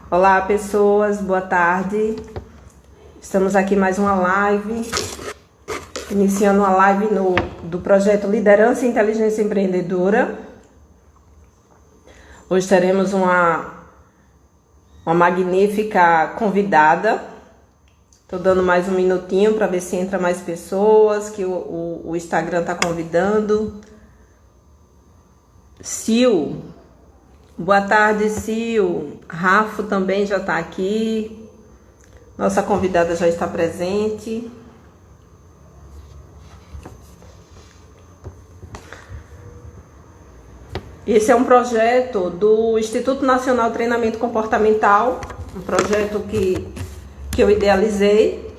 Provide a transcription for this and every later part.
Olá, pessoas, boa tarde. Estamos aqui mais uma live, iniciando uma live do projeto Liderança e Inteligência Empreendedora. Hoje teremos uma magnífica convidada. Estou dando mais um minutinho para ver se entra mais pessoas, que o Instagram está convidando. Sil, boa tarde, Sil. Rafa também já está aqui. Nossa convidada já está presente. Esse é um projeto do Instituto Nacional de Treinamento Comportamental, um projeto que eu idealizei,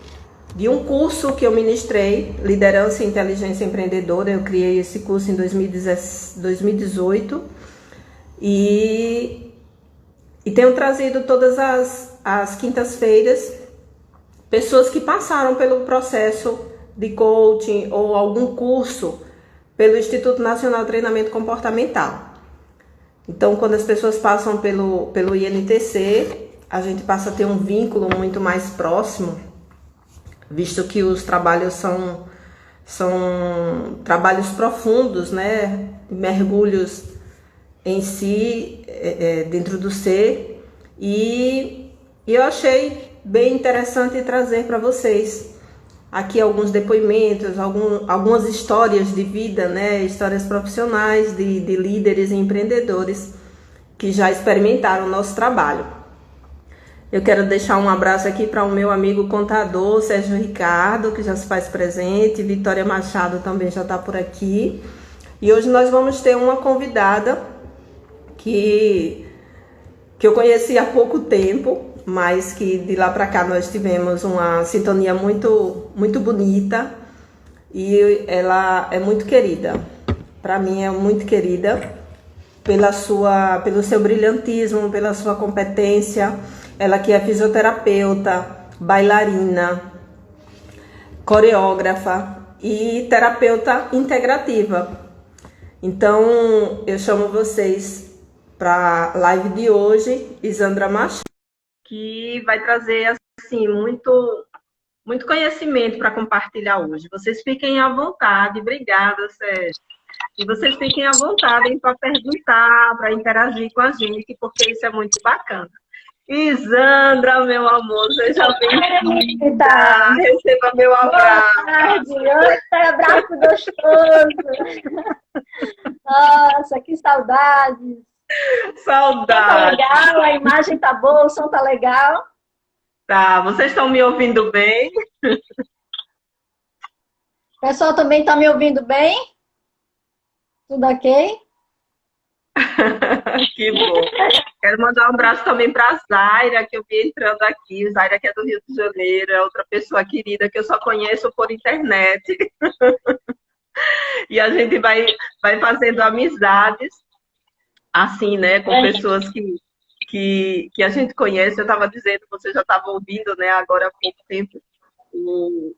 de um curso que eu ministrei, Liderança e Inteligência Empreendedora. Eu criei esse curso em 2018 e tenho trazido todas as quintas-feiras pessoas que passaram pelo processo de coaching ou algum curso pelo Instituto Nacional de Treinamento Comportamental. Então, quando as pessoas passam pelo INTC, a gente passa a ter um vínculo muito mais próximo, visto que os trabalhos são trabalhos profundos, né? Mergulhos em si, dentro do ser. E eu achei bem interessante trazer para vocês aqui alguns depoimentos, algumas histórias de vida, né? Histórias profissionais de líderes e empreendedores que já experimentaram o nosso trabalho. Eu quero deixar um abraço aqui para o meu amigo contador, Sérgio Ricardo, que já se faz presente. Vitória Machado também já está por aqui. E hoje nós vamos ter uma convidada que eu conheci há pouco tempo, mas que de lá para cá nós tivemos uma sintonia muito, muito bonita. E ela é muito querida. Para mim é muito querida pelo seu brilhantismo, pela sua competência. Ela que é fisioterapeuta, bailarina, coreógrafa e terapeuta integrativa. Então, eu chamo vocês para a live de hoje, Isandra Machado, que vai trazer assim muito conhecimento para compartilhar hoje. Vocês fiquem à vontade. Obrigada, Sérgio. E vocês fiquem à vontade para perguntar, para interagir com a gente, porque isso é muito bacana. Isandra, meu amor, seja bem-vinda. Receba meu abraço. Boa tarde. Oi, abraço gostoso. Nossa, que saudade. Saudade. Tá legal, a imagem tá boa, o som tá legal. Tá, vocês estão me ouvindo bem? O pessoal também tá me ouvindo bem? Tudo ok? Que bom. Quero mandar um abraço também para a Zaira, que eu vi entrando aqui. Zaira, que é do Rio de Janeiro, é outra pessoa querida que eu só conheço por internet. E a gente vai fazendo amizades, assim, né, com pessoas que a gente conhece. Eu estava dizendo, você já estava ouvindo, né, agora há pouco tempo, o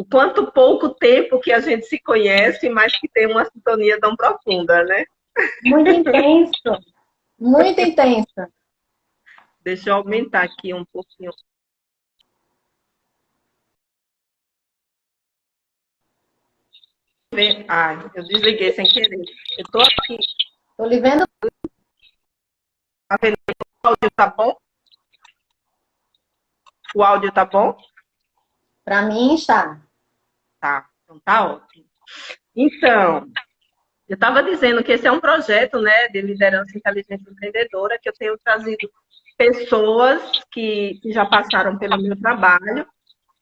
quanto pouco tempo que a gente se conhece, mas que tem uma sintonia tão profunda, né? Muito intenso. Muito intenso. Deixa eu aumentar aqui um pouquinho. Ai, eu desliguei sem querer. Eu tô aqui. Tô lhe vendo. Tá vendo? O áudio tá bom? O áudio tá bom? Para mim está. Tá, então tá ótimo. Então, eu estava dizendo que esse é um projeto, né, de liderança e inteligência empreendedora, que eu tenho trazido pessoas que já passaram pelo meu trabalho.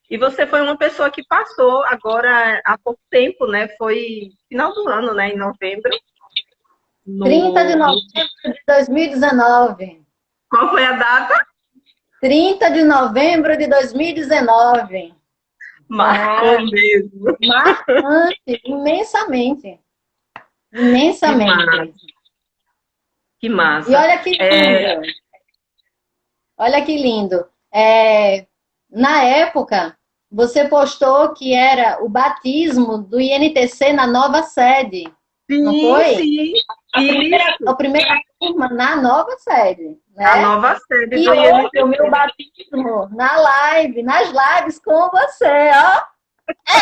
E você foi uma pessoa que passou agora há pouco tempo, né? Foi final do ano, né? Em novembro. 30 de novembro de 2019. Qual foi a data? 30 de novembro de 2019. Marcou mesmo. Marcante, imensamente. Imensamente. Que massa. E olha que lindo. Olha que lindo. Na época, você postou que era o batismo do INTC na nova sede. não Sim, foi? sim. A Isso. primeira turma na nova sede, A né? nova sede E do hoje o INPC. meu batismo na live, nas lives com você, ó.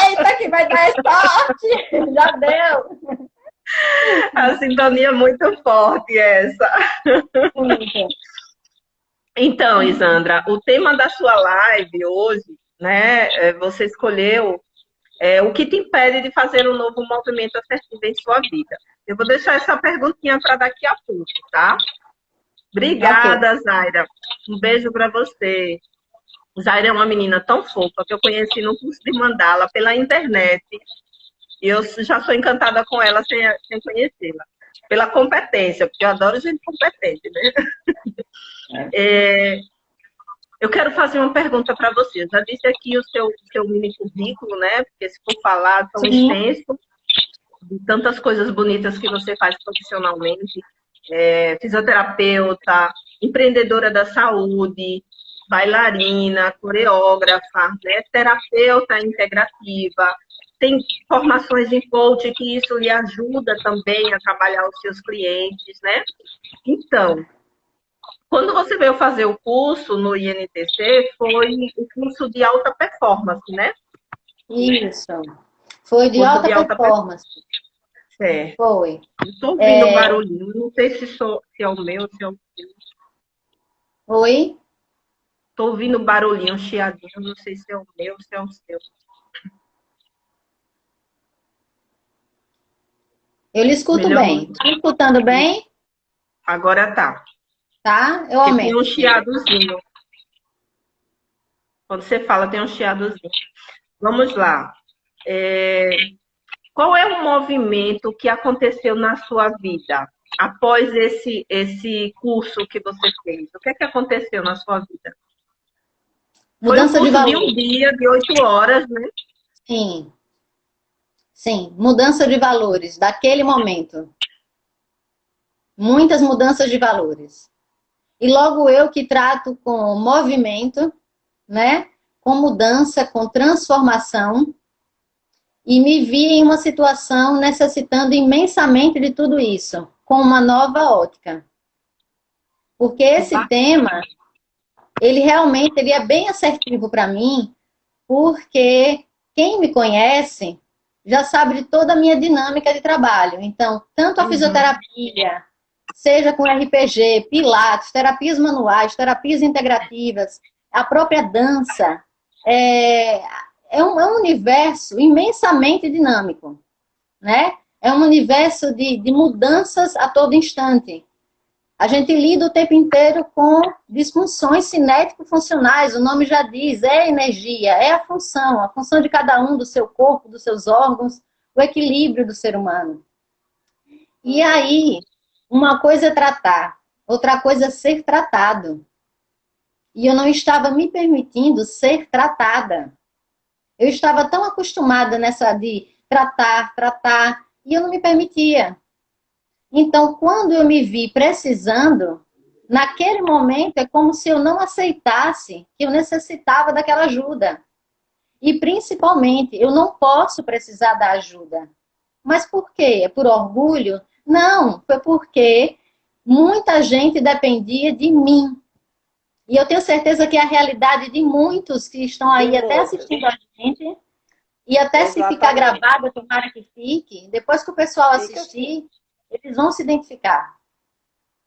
Eita, que vai dar sorte! Já deu! A sintonia é muito forte essa. Muito. Então, Isandra, o tema da sua live hoje, né, você escolheu o que te impede de fazer um novo movimento assertivo em sua vida. Eu vou deixar essa perguntinha para daqui a pouco, tá? Ok. Obrigada, Zaira. Um beijo para você. Zaira é uma menina tão fofa que eu conheci no curso de mandala pela internet. E eu já sou encantada com ela sem conhecê-la. Pela competência, porque eu adoro gente competente, né? É, eu quero fazer uma pergunta para você. Eu já disse aqui o seu mini currículo, né? Porque se for falar tão Sim. extenso, de tantas coisas bonitas que você faz profissionalmente, fisioterapeuta, empreendedora da saúde, bailarina, coreógrafa, né? Terapeuta integrativa, tem formações em coaching que isso lhe ajuda também a trabalhar os seus clientes, né? Então, quando você veio fazer o curso no INTC, foi o curso de alta performance, né? Isso. Foi de Curso alta de alta performance. performance. É. Foi. Estou ouvindo um barulhinho, não sei se é o meu, se é o seu. Oi? Estou ouvindo um barulhinho, um chiadinho, não sei se é o meu, se é o seu. Eu lhe escuto Melhorou? bem. Tá me escutando bem? Agora tá. Tá? Eu Porque tem um aumento aqui. chiadozinho. Quando você fala, tem um chiadozinho. Vamos lá. É, Qual é o movimento que aconteceu na sua vida após esse curso que você fez? O que é que aconteceu na sua vida? Foi um Mudança de curso de um valor. dia, de 8 horas, né? Sim. Sim. Mudança de valores. Daquele momento. Muitas mudanças de valores. E logo eu que trato com movimento, né? Com mudança, com transformação. E me vi em uma situação necessitando imensamente de tudo isso, com uma nova ótica. Porque esse tema, ele é bem assertivo para mim, porque quem me conhece já sabe de toda a minha dinâmica de trabalho. Então, tanto a Uhum. fisioterapia, seja com RPG, pilates, terapias manuais, terapias integrativas, a própria dança, é, é um universo imensamente dinâmico, né? É um universo de mudanças a todo instante. A gente lida o tempo inteiro com disfunções cinético-funcionais, o nome já diz, é energia, é a função de cada um do seu corpo, dos seus órgãos, o equilíbrio do ser humano. E aí, uma coisa é tratar, outra coisa é ser tratado. E eu não estava me permitindo ser tratada. Eu estava tão acostumada nessa de tratar, e eu não me permitia. Então, quando eu me vi precisando, naquele momento é como se eu não aceitasse que eu necessitava daquela ajuda. E principalmente, eu não posso precisar da ajuda. Mas por quê? É por orgulho? Não, foi porque muita gente dependia de mim. E eu tenho certeza que é a realidade de muitos que estão aí até assistindo a gente. E até se ficar Exatamente. gravado, tomara que fique, depois que o pessoal Fica assim. assistir, eles vão se identificar.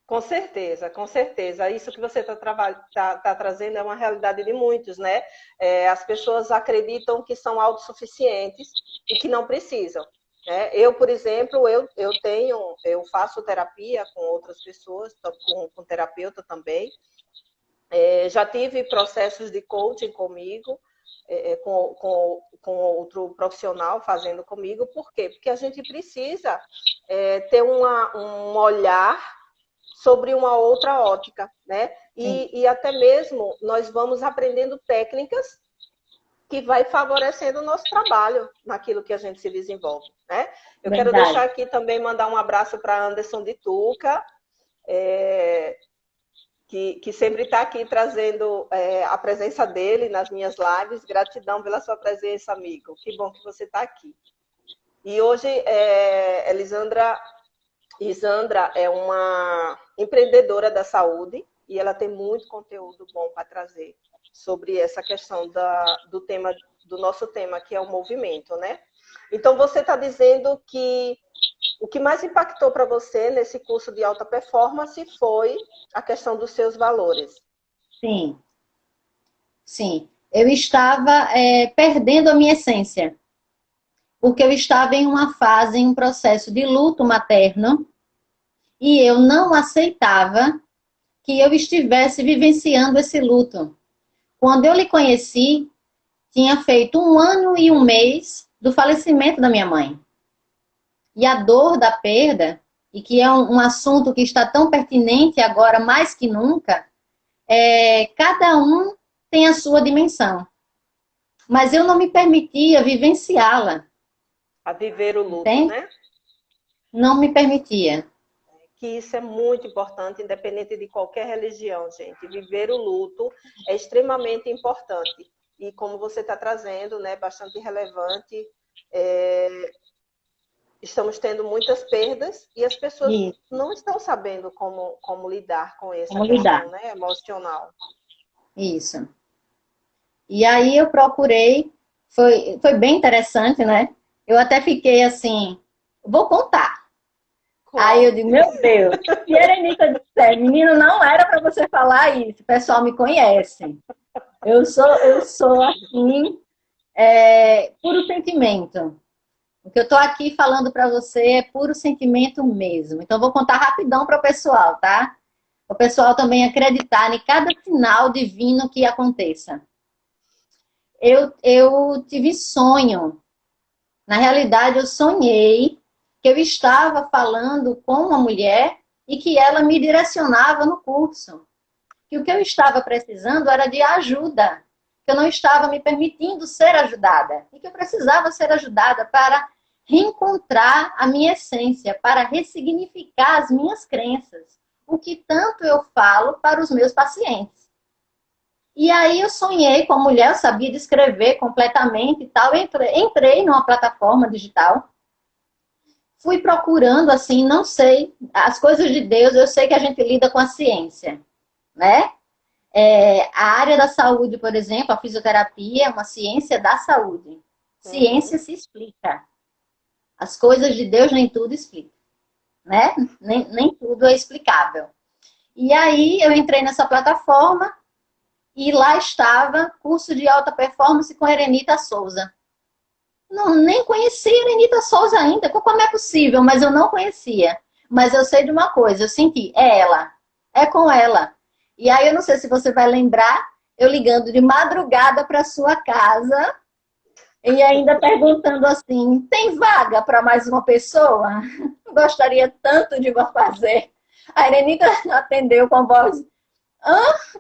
Com certeza, com certeza. Isso que você está trazendo é uma realidade de muitos, né? As pessoas acreditam que são autossuficientes e que não precisam. Né? Eu, por exemplo, eu faço terapia com outras pessoas, com terapeuta também. Já tive processos de coaching comigo, com outro profissional fazendo comigo. Por quê? Porque a gente precisa ter um olhar sobre uma outra ótica, né? E até mesmo nós vamos aprendendo técnicas que vai favorecendo o nosso trabalho naquilo que a gente se desenvolve, né? Eu quero Verdade. deixar aqui também, mandar um abraço para Anderson de Tuca, que sempre está aqui trazendo a presença dele nas minhas lives. Gratidão pela sua presença, amigo. Que bom que você está aqui. E hoje, Lisandra é uma empreendedora da saúde e ela tem muito conteúdo bom para trazer sobre essa questão do nosso tema, que é o movimento, né? Então, você está dizendo que o que mais impactou para você nesse curso de alta performance foi a questão dos seus valores. Sim, sim. Eu estava perdendo a minha essência, porque eu estava em uma fase, em um processo de luto materno, e eu não aceitava que eu estivesse vivenciando esse luto. Quando eu lhe conheci, tinha feito 1 ano e 1 mês do falecimento da minha mãe. E a dor da perda, e que é um assunto que está tão pertinente agora mais que nunca, cada um tem a sua dimensão. Mas eu não me permitia vivenciá-la. A viver o luto, entende? Né? Não me permitia. Que isso é muito importante, independente de qualquer religião, gente. Viver o luto é extremamente importante. E como você está trazendo, né, bastante relevante, estamos tendo muitas perdas e as pessoas não estão sabendo como lidar com essa questão, né, emocional. Isso. E aí eu procurei, foi bem interessante, né? Eu até fiquei assim, vou contar. Aí eu digo, meu Deus, e a Erenita disse, menino, não era para você falar isso, o pessoal me conhece. Eu sou assim, puro sentimento. O que eu estou aqui falando para você é puro sentimento mesmo. Então, vou contar rapidão para o pessoal, tá? O pessoal também acreditar em cada sinal divino que aconteça. Eu tive sonho. Na realidade, eu sonhei que eu estava falando com uma mulher e que ela me direcionava no curso. Que o que eu estava precisando era de ajuda. Que eu não estava me permitindo ser ajudada. E que eu precisava ser ajudada para reencontrar a minha essência, para ressignificar as minhas crenças. O que tanto eu falo para os meus pacientes. E aí eu sonhei com a mulher, eu sabia descrever completamente e tal. Entrei numa plataforma digital. Fui procurando, assim, não sei, as coisas de Deus, eu sei que a gente lida com a ciência, né? A área da saúde, por exemplo, a fisioterapia é uma ciência da saúde. Ciência se explica. As coisas de Deus nem tudo explica, né? Nem tudo é explicável. E aí eu entrei nessa plataforma e lá estava curso de alta performance com Erenita Souza. Não, nem conhecia a Erenita Souza ainda. Como é possível? Mas eu não conhecia. Mas eu sei de uma coisa, eu senti, é ela. É com ela. E aí eu não sei se você vai lembrar, eu ligando de madrugada para sua casa e ainda perguntando assim, tem vaga para mais uma pessoa? Eu gostaria tanto de fazer. A Erenita atendeu com a voz,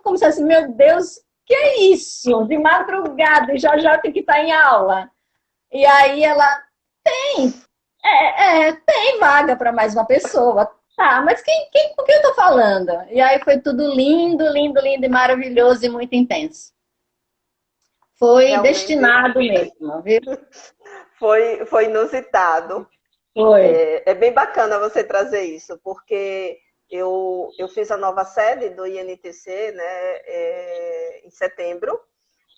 como se assim, meu Deus, que é isso? De madrugada, já eu tenho que estar em aula. E aí ela, tem vaga para mais uma pessoa. Tá, mas com quem eu tô falando? E aí foi tudo lindo, lindo, lindo e maravilhoso e muito intenso. Foi realmente destinado mesmo, viu? Foi inusitado. Foi. É bem bacana você trazer isso, porque eu fiz a nova sede do INTC, né, em setembro,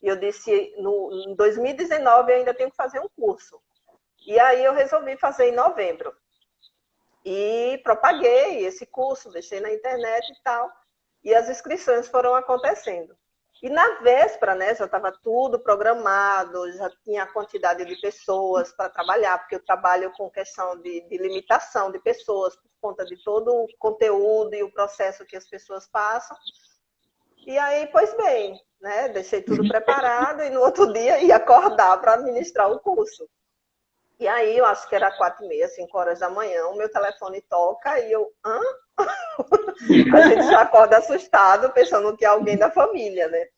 e eu disse, em 2019 eu ainda tenho que fazer um curso. E aí eu resolvi fazer em novembro. E propaguei esse curso, deixei na internet e tal. E as inscrições foram acontecendo. E na véspera, né, já estava tudo programado, já tinha a quantidade de pessoas para trabalhar, porque eu trabalho com questão de limitação de pessoas, por conta de todo o conteúdo e o processo que as pessoas passam. E aí, pois bem, né, deixei tudo preparado e no outro dia ia acordar para ministrar o curso. E aí, eu acho que era 4h30, 5 horas da manhã, o meu telefone toca e eu, A gente já acorda assustado, pensando que é alguém da família, né?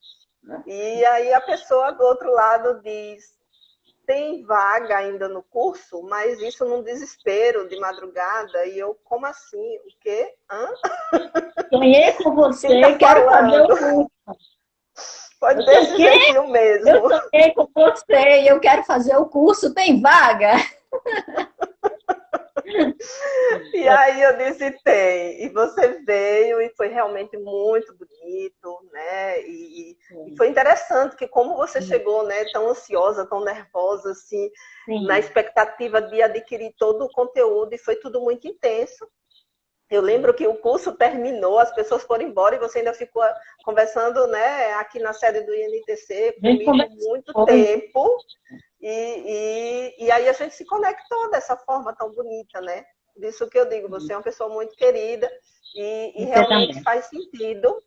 E aí a pessoa do outro lado diz, tem vaga ainda no curso, mas isso num desespero de madrugada. E eu, como assim? O quê? Sonhei com você, quero fazer o curso. Pode desse jeitinho mesmo. Eu sonhei com você e eu quero fazer o curso, tem vaga? E aí eu disse, tem. E você veio e foi realmente muito bonito, né? E foi interessante que como você chegou, né, tão ansiosa, tão nervosa, assim, na Sim. expectativa de adquirir todo o conteúdo, e foi tudo muito intenso. Eu lembro que o curso terminou, as pessoas foram embora e você ainda ficou conversando, né, aqui na sede do INTC A gente comigo conversou. muito tempo. E aí a gente se conectou dessa forma tão bonita, né? Disso que eu digo, você é uma pessoa muito querida e Você realmente também. faz sentido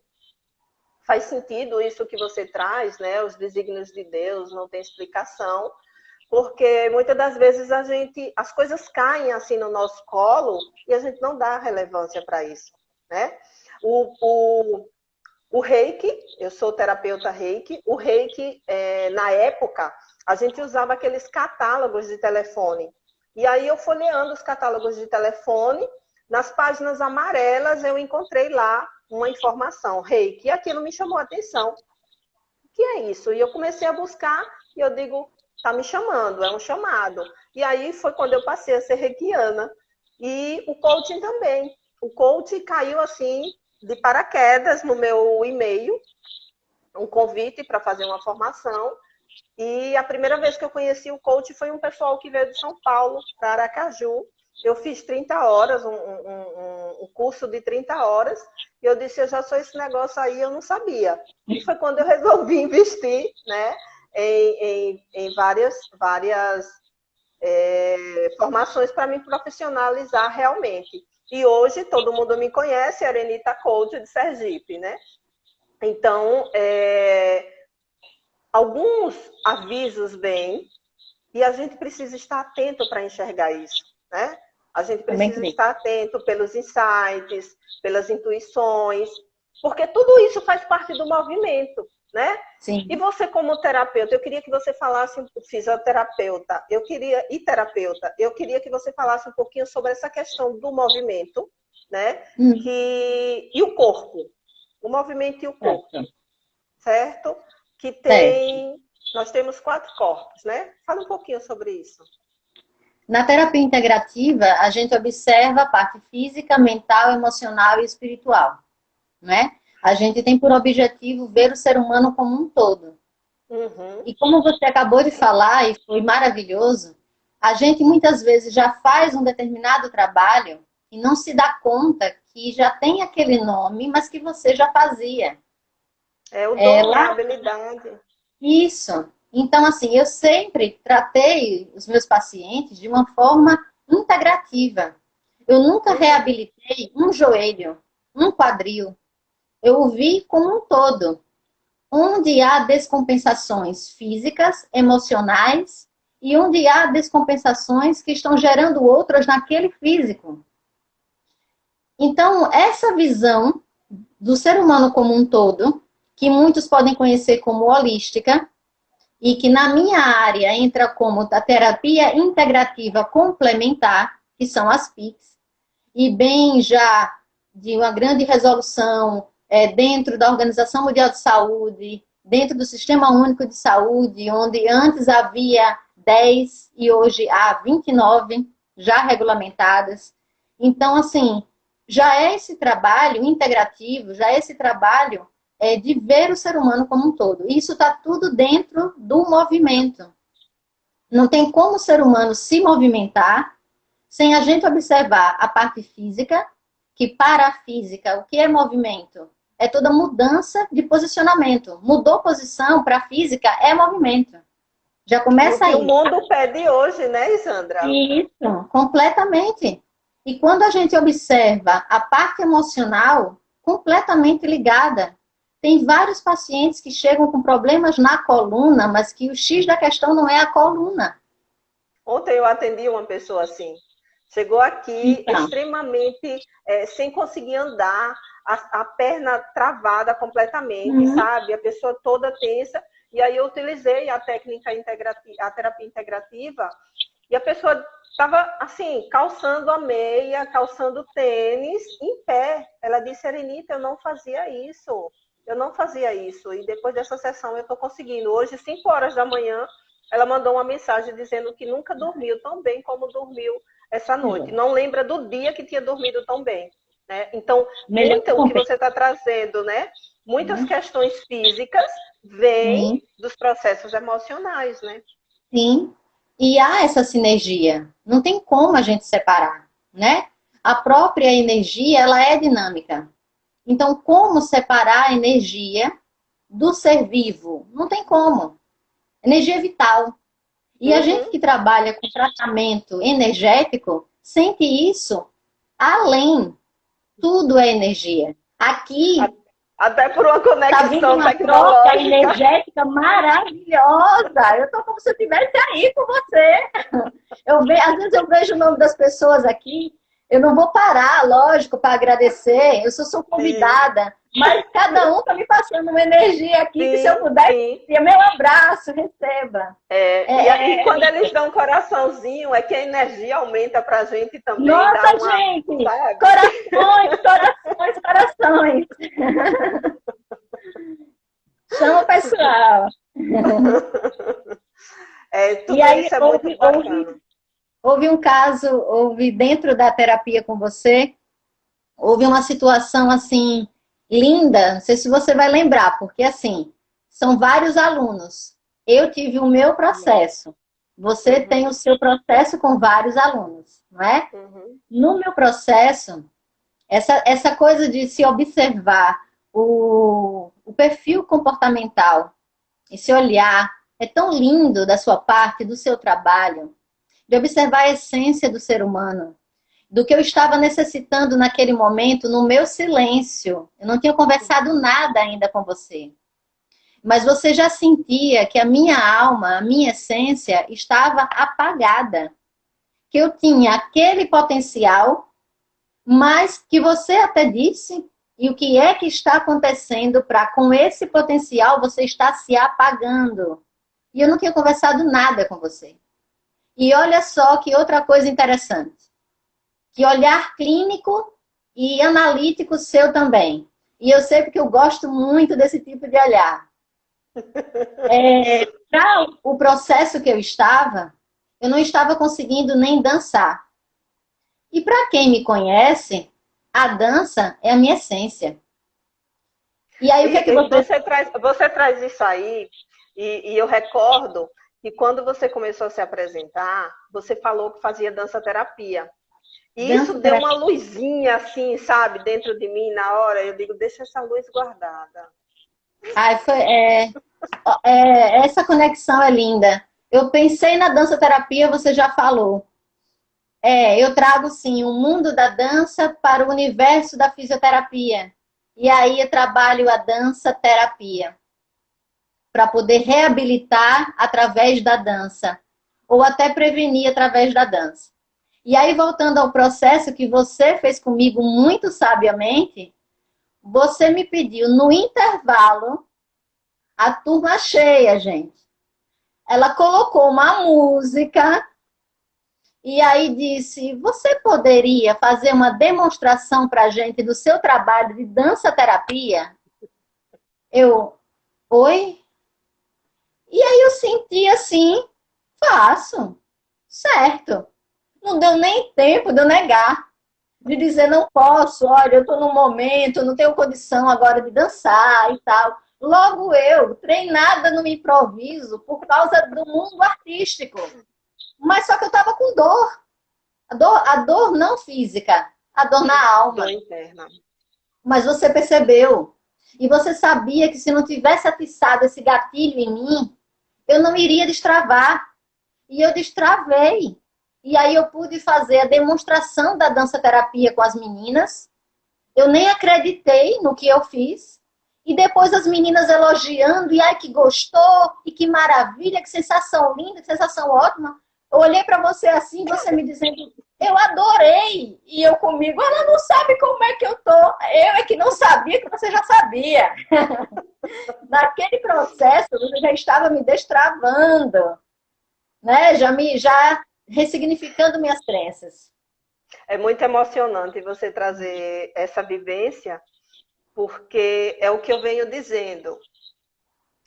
isso que você traz, né? Os desígnios de Deus não tem explicação, porque muitas das vezes as coisas caem assim no nosso colo e a gente não dá relevância para isso, né? O Reiki, eu sou terapeuta Reiki, o Reiki, na época, a gente usava aqueles catálogos de telefone. E aí eu folheando os catálogos de telefone, nas páginas amarelas eu encontrei lá uma informação, Reiki, e aquilo me chamou a atenção. O que é isso? E eu comecei a buscar e eu digo, tá me chamando, é um chamado. E aí foi quando eu passei a ser reikiana. E o coaching também. O coaching caiu assim de paraquedas no meu e-mail, um convite para fazer uma formação. E a primeira vez que eu conheci o coach foi um pessoal que veio de São Paulo para Aracaju. Eu fiz 30 horas, um curso de 30 horas, e eu disse, eu já sou esse negócio aí, eu não sabia. E foi quando eu resolvi investir, né, em várias formações para me profissionalizar realmente. E hoje todo mundo me conhece, Arenita Coach de Sergipe, né? Então, alguns avisos vêm e a gente precisa estar atento para enxergar isso, né? A gente Também precisa creio. estar atento pelos insights, pelas intuições, porque tudo isso faz parte do movimento, né? E Sim. você como terapeuta, eu queria que você falasse, fisioterapeuta, eu queria que você falasse um pouquinho sobre essa questão do movimento, né? Hum, E o corpo, o movimento e o corpo, certo. certo? Que Certo. tem, nós temos 4 corpos, né? Fala um pouquinho sobre isso. Na terapia integrativa, a gente observa a parte física, mental, emocional e espiritual, né? A gente tem por objetivo ver o ser humano como um todo. Uhum. E como você acabou de falar, e foi maravilhoso, a gente muitas vezes já faz um determinado trabalho e não se dá conta que já tem aquele nome, mas que você já fazia. É o É, dom, né? A lá, habilidade. isso. Então, assim, eu sempre tratei os meus pacientes de uma forma integrativa. Eu nunca Uhum. reabilitei um joelho, um quadril. Eu o vi como um todo, onde há descompensações físicas, emocionais, e onde há descompensações que estão gerando outras naquele físico. Então, essa visão do ser humano como um todo, que muitos podem conhecer como holística, e que na minha área entra como a terapia integrativa complementar, que são as PICs, e bem já de uma grande resolução dentro da Organização Mundial de Saúde, dentro do Sistema Único de Saúde, onde antes havia 10 e hoje há 29 já regulamentadas. Então, assim, já é esse trabalho integrativo, já é esse trabalho de ver o ser humano como um todo. Isso está tudo dentro do movimento. Não tem como o ser humano se movimentar sem a gente observar a parte física, que para a física, o que é movimento? É toda mudança de posicionamento. Mudou posição para a física, é movimento. Já E o começa que o aí. mundo pede hoje, né, Isandra? Isso, completamente. E quando a gente observa a parte emocional, completamente ligada. Tem vários pacientes que chegam com problemas na coluna, mas que o X da questão não é a coluna. Ontem eu atendi uma pessoa assim. Chegou aqui Então, extremamente sem conseguir andar, a perna travada completamente, uhum, sabe? A pessoa toda tensa. E aí eu utilizei a técnica integrativa, a terapia integrativa, e a pessoa estava assim, calçando a meia, calçando tênis, em pé. Ela disse, Serenita, eu não fazia isso. Eu não fazia isso. E depois dessa sessão eu estou conseguindo. Hoje, 5 horas da manhã, ela mandou uma mensagem dizendo que nunca dormiu tão bem como dormiu essa noite. Não lembra do dia que tinha dormido tão bem. Né? Então, o que você está trazendo, né? Muitas questões físicas vêm dos processos emocionais, né? Sim. E há essa sinergia. Não tem como a gente separar, né? A própria energia, ela é dinâmica. Então, como separar a energia do ser vivo? Não tem como. Energia é vital. E a gente que trabalha com tratamento energético sente isso além. Tudo é energia. Aqui até por uma tá conexão vindo uma tecnológica troca energética maravilhosa. Eu tô como se eu estivesse aí com você. Às vezes eu vejo o nome das pessoas aqui. Eu não vou parar, lógico, para agradecer. Eu sou convidada. Mas cada um tá me passando uma energia aqui que se eu puder, meu abraço, receba. E quando eles dão um coraçãozinho, é que a energia aumenta pra gente também. Nossa, gente! Sabe? Corações! Chama o pessoal. Tudo isso é muito bacana. Houve um caso, dentro da terapia com você, houve uma situação assim, linda, não sei se você vai lembrar, porque assim, são vários alunos. Eu tive o meu processo. Você tem o seu processo com vários alunos, não é? No meu processo, essa coisa de se observar o perfil comportamental, esse olhar, é tão lindo da sua parte, do seu trabalho, de observar a essência do ser humano, do que eu estava necessitando naquele momento, no meu silêncio. Eu não tinha conversado nada ainda com você. Mas você já sentia que a minha alma, a minha essência estava apagada. Que eu tinha aquele potencial, mas que você até disse, e o que é que está acontecendo para com esse potencial você está se apagando. E eu não tinha conversado nada com você. E olha só que outra coisa interessante. Que olhar clínico e analítico seu também. E eu sei porque eu gosto muito desse tipo de olhar. Para o processo que eu não estava conseguindo nem dançar. E para quem me conhece, a dança é a minha essência. E aí o que é que você traz isso aí, e eu recordo que quando você começou a se apresentar, você falou que fazia dança-terapia. E isso deu uma luzinha assim, sabe, dentro de mim na hora. Eu digo, deixa essa luz guardada. Essa conexão é linda. Eu pensei na dança-terapia, você já falou. Eu trago, sim, o mundo da dança para o universo da fisioterapia. E aí eu trabalho a dança-terapia para poder reabilitar através da dança, ou até prevenir através da dança. E aí, voltando ao processo que você fez comigo muito sabiamente, você me pediu no intervalo, a turma cheia, gente. Ela colocou uma música e aí disse, você poderia fazer uma demonstração para a gente do seu trabalho de dança-terapia? Oi? E aí eu senti assim, faço, certo. Não deu nem tempo de eu negar, de dizer não posso, olha, eu estou num momento, não tenho condição agora de dançar e tal. Logo eu, treinada no improviso por causa do mundo artístico. Mas só que eu estava com dor. A dor não física, a dor na alma. Dor interna. Mas você percebeu. E você sabia que se não tivesse atiçado esse gatilho em mim, eu não iria destravar. E eu destravei. E aí eu pude fazer a demonstração da dança-terapia com as meninas. Eu nem acreditei no que eu fiz. E depois as meninas elogiando. E ai, que gostou. E que maravilha, que sensação linda, que sensação ótima. Eu olhei para você assim, você me dizendo, eu adorei. E eu comigo, ela não sabe como é que eu tô. Eu é que não sabia que você já sabia. Naquele processo, você já estava me destravando. Né? Já ressignificando minhas crenças. É muito emocionante você trazer essa vivência, porque é o que eu venho dizendo.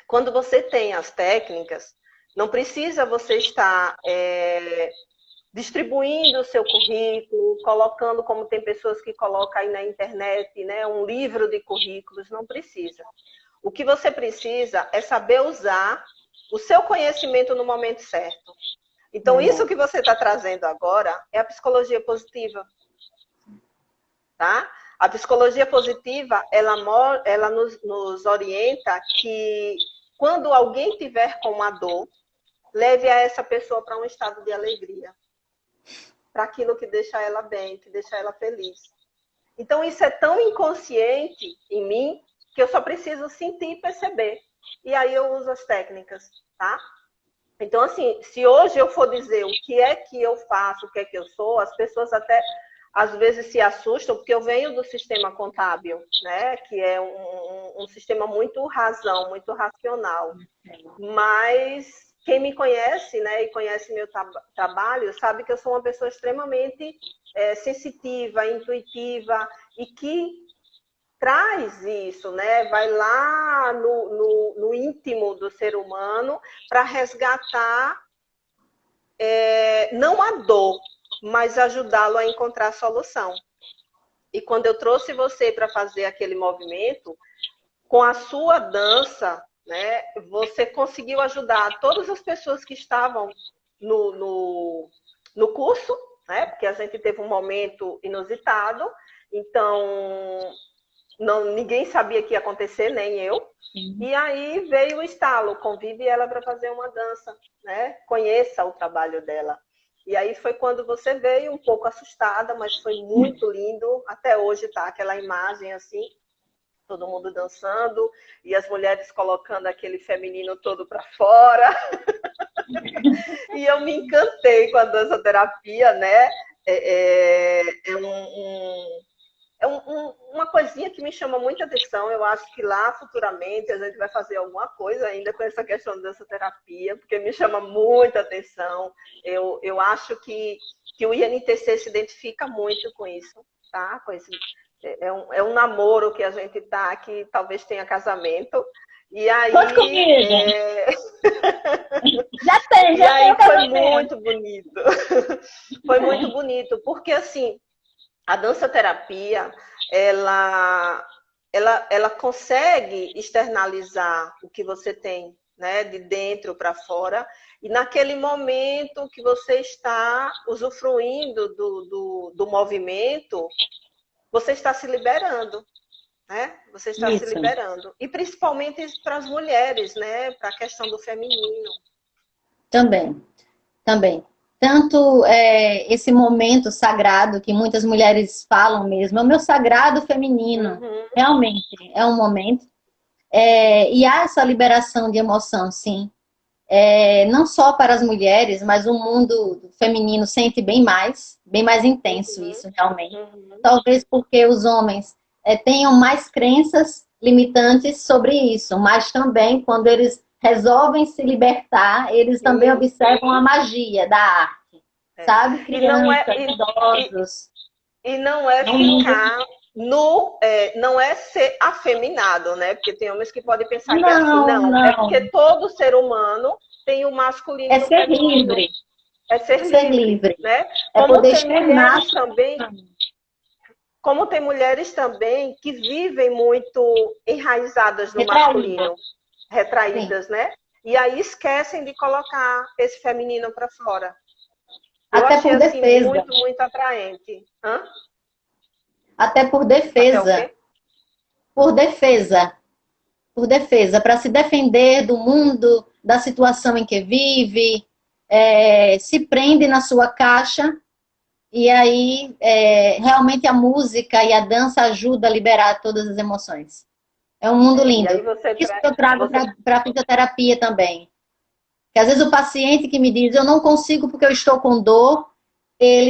Quando você tem as técnicas, Não precisa você estar distribuindo o seu currículo, colocando, como tem pessoas que colocam aí na internet, né, um livro de currículos, não precisa. O que você precisa é saber usar o seu conhecimento no momento certo. Então, isso que você está trazendo agora é a psicologia positiva. Tá? A psicologia positiva, ela nos orienta que quando alguém tiver com uma dor, leve a essa pessoa para um estado de alegria. Para aquilo que deixa ela bem, que deixa ela feliz. Então, isso é tão inconsciente em mim que eu só preciso sentir e perceber. E aí eu uso as técnicas, tá? Então, assim, se hoje eu for dizer o que é que eu faço, o que é que eu sou, as pessoas até às vezes se assustam, porque eu venho do sistema contábil, né? Que é um sistema muito razão, muito racional. Mas quem me conhece, né, e conhece meu trabalho, sabe que eu sou uma pessoa extremamente sensitiva, intuitiva, e que traz isso, né? Vai lá no íntimo do ser humano para resgatar não a dor, mas ajudá-lo a encontrar a solução. E quando eu trouxe você para fazer aquele movimento, com a sua dança, né, você conseguiu ajudar todas as pessoas que estavam no curso, né? Porque a gente teve um momento inusitado, então ninguém sabia que ia acontecer, nem eu. E aí veio o estalo, convide ela para fazer uma dança, né? Conheça o trabalho dela. E aí foi quando você veio um pouco assustada, mas foi muito lindo. Até hoje tá aquela imagem assim, todo mundo dançando e as mulheres colocando aquele feminino todo para fora. E eu me encantei com a dança-terapia, né? Uma coisinha que me chama muita atenção. Eu acho que lá, futuramente, a gente vai fazer alguma coisa ainda com essa questão dessa terapia, porque me chama muita atenção. Eu acho que o INTC se identifica muito com isso, tá? Com esse, é um namoro que a gente tá, que talvez tenha casamento. E aí... Conte comigo! Já tem, e aí foi muito bonito. Foi muito bonito, porque assim, a dança-terapia, ela consegue externalizar o que você tem, né, de dentro para fora, e naquele momento que você está usufruindo do movimento, você está se liberando, né? Você está se liberando. E principalmente para as mulheres, né, para a questão do feminino. Também. Tanto esse momento sagrado que muitas mulheres falam mesmo, é o meu sagrado feminino. Realmente, é um momento. E há essa liberação de emoção, sim. Não só para as mulheres, mas o mundo feminino sente bem mais intenso isso, realmente. Talvez porque os homens tenham mais crenças limitantes sobre isso, mas também quando eles resolvem se libertar, eles também observam a magia da arte, sabe? Crianças, idosos. E não é ficar não é ser afeminado, né? Porque tem homens que podem pensar que é assim, não. É porque todo ser humano tem o masculino e o feminino. Livre. É ser livre, né? Como tem mulheres também. Como tem mulheres também que vivem muito enraizadas no masculino. Retraídas, né? E aí esquecem de colocar esse feminino para fora. Eu até achei, por defesa. Assim, muito atraente. Hã? Até por defesa. Por defesa, para se defender do mundo, da situação em que vive, se prende na sua caixa, e aí realmente a música e a dança ajudam a liberar todas as emoções. É um mundo lindo. Isso que eu trago para a fisioterapia também. Porque às vezes o paciente que me diz, eu não consigo porque eu estou com dor,